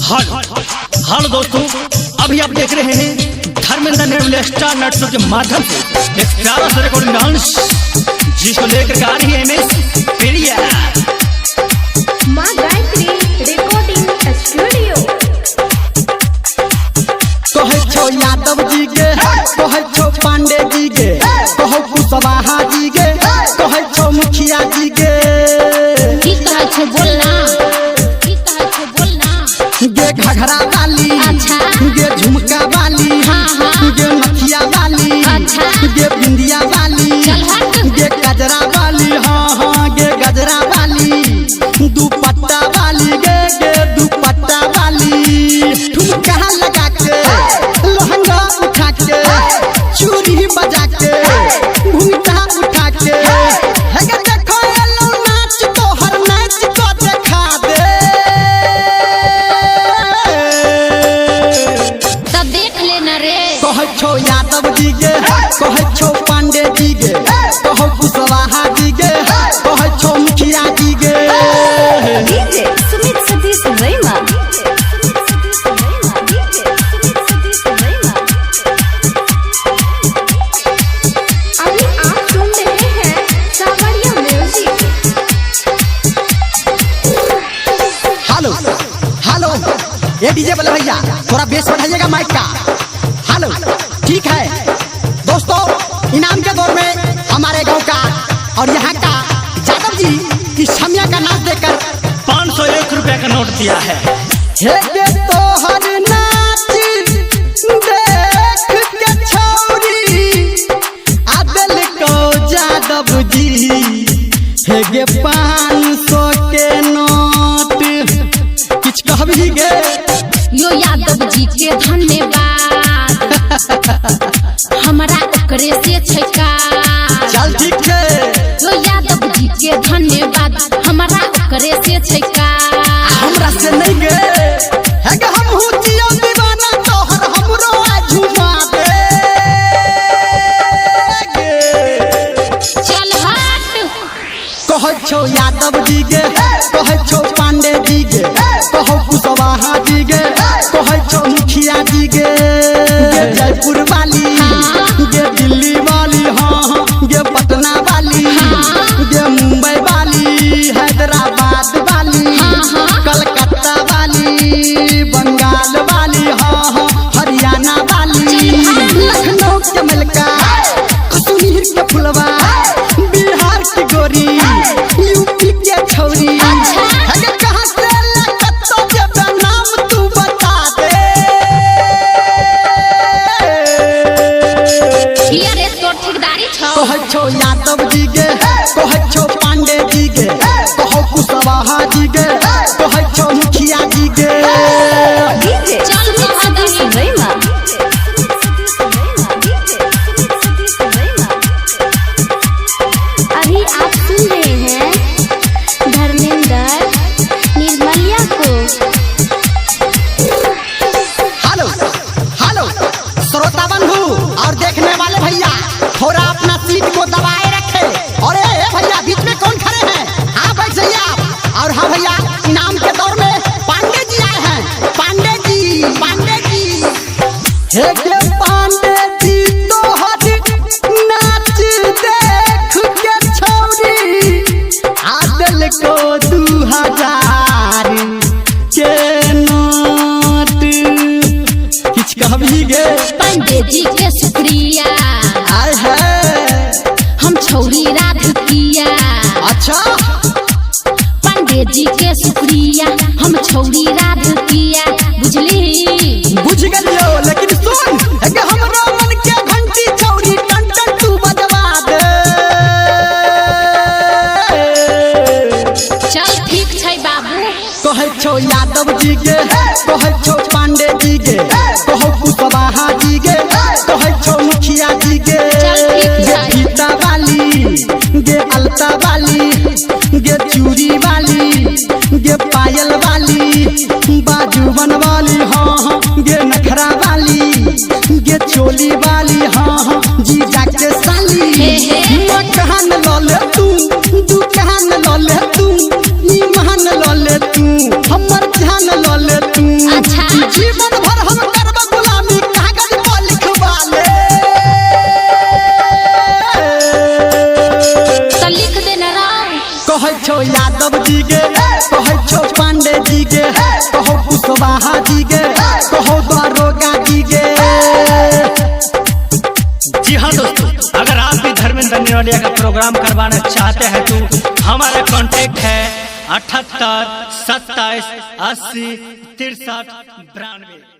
Hello दोस्तों, अभी आप देख रहे हैं धर्मेंद्र निर्मल स्टार नट्स के माध्यम से एक प्यारा सा रिकॉर्डिंग डांस जिसको लेकर आ रही है एमएस प्रिया मां गायत्री रिकॉर्डिंग स्टूडियो। कहे छो यादव जी के, कहे छो पांडे जी के, कहो कुशवाहा जी के, कहे छो मुखिया जी के। की कहे छो बोलना, की कहे छो बोलना। गे घघरा वाली, अच्छा। गे झुमका वाली, हाँ। गे नथिया वाली, अच्छा। गे बिंदिया वाली, गे गजरा वाली, हाँ गे गजरा वाली, दुपट्टा वाली, गे दुपट्टा वाली। ठुमका लगा के, लहंगा उठा के, चूड़ी बजा के, घूंघटा उठा के, देखो ये लो नाच तो हर नाच को देखा दे। तब देख लेना रे। कहे छो यादव जी के, कहे छो पांडे जी के, कहो कुशवाहा जी के, कहे छो मुखिया जी के। डीजे सुमित सतीश रैमा। अभी आप सुन रहे हैं सावरिया म्यूजिक। हेलो हेलो, ये डीजे वाले भैया थोड़ा बेस बढ़ाइएगा माइक का। हेलो, ठीक है दोस्तों, इनाम के दौर में हमारे गांव का और यहाँ का यादव जी इस छमिया का नाच देकर 501 रुपया का नोट दिया है। हे गे तोहर नाच देख के छौरी आदल को यादव जी। हे गे 500 के नोट किछ कहबी गे। यो यादव जी के धन्यवाद हमारा ओकरे से छैका। चल ठीक है, यो यादव जी के धन्यवाद हमारा ओकरे से छैका। हमरा से नहीं गे। हे गे हम हूँ जियो दीवाना तोहर हमरो आ झुमा दे गे। चल हट। कहे छो यादव जी के, कहे छो पांडे जी के, कहो कुशवाहा जी के, कहे छो मुखिया जी के। गे जयपुर वाली, गे दिल्ली वाली, हाँ गे पटना वाली, गे मुंबई वाली, हैदराबाद वाली, कलकत्ता वाली, बंगाल वाली, हाँ हरियाणा वाली, लखनऊ के मलका, कश्मीर के फुलवा, बिहार की गोरी, यूपी के छौरी। अगर कहाँ से लगतो जब नाम तू बता दे। ये रे तोर ठेकेदारी छौ। कहे छो यादव जी के, कहे छो पांडे जी के, कहो कुशवाहा जी के, कहे छो मुखिया जी के। चल सतीश रैमा। अभी आप सुन रहे हैं धर्मेंद्र निर्मलिया को। हेलो हेलो, श्रोता बंधु और देखने वाले भैया थोड़ा अपना सीट को दबाए रखे। और ए भैया बीच में कौन खड़े हैं? हाँ बैठ जाइए आप। और हाँ भैया, इनाम के दौर में पांडे जी आए हैं। पांडे जी, पांडे जी, हे गे पांडे जी तोहर नाच देख के छौरी आदल को 2000 के नोट किछ कहबी गे। पंडित जी के शुक्रिया आय है, हम छौरी राध किया। अच्छा पंडित जी के शुक्रिया हम छौरी राध किया। बुझली? बुझ गलियो, लेकिन सुन कि हमरा मन के घंटी छौरी टन टन तू बजवा दे। चल ठीक छै बाबू। कहे छो यादव जी के, कहे छो पांडे जी के, कहो कुशवाहा जी के, कहे छो मुखिया जी के। गे फीता वाली, गे अलता वाली, गे चूड़ी वाली, गे पायल वाली, बाजूबन वाली, हाँ गे नखरा वाली, गे चोली वाली, हाँ जीजा के साली। मकान लो ले तू, दुकान लो ले तू, ईमान लो ले तू, हमर ध्यान लो ले तू। जी गे, कहो दारोगा जी गे। जी हाँ दोस्तों, अगर आप भी धर्मेंद्र निर्मलिया का प्रोग्राम करवाना चाहते हैं तो हमारा कॉन्टेक्ट है 78 27 80 63 92।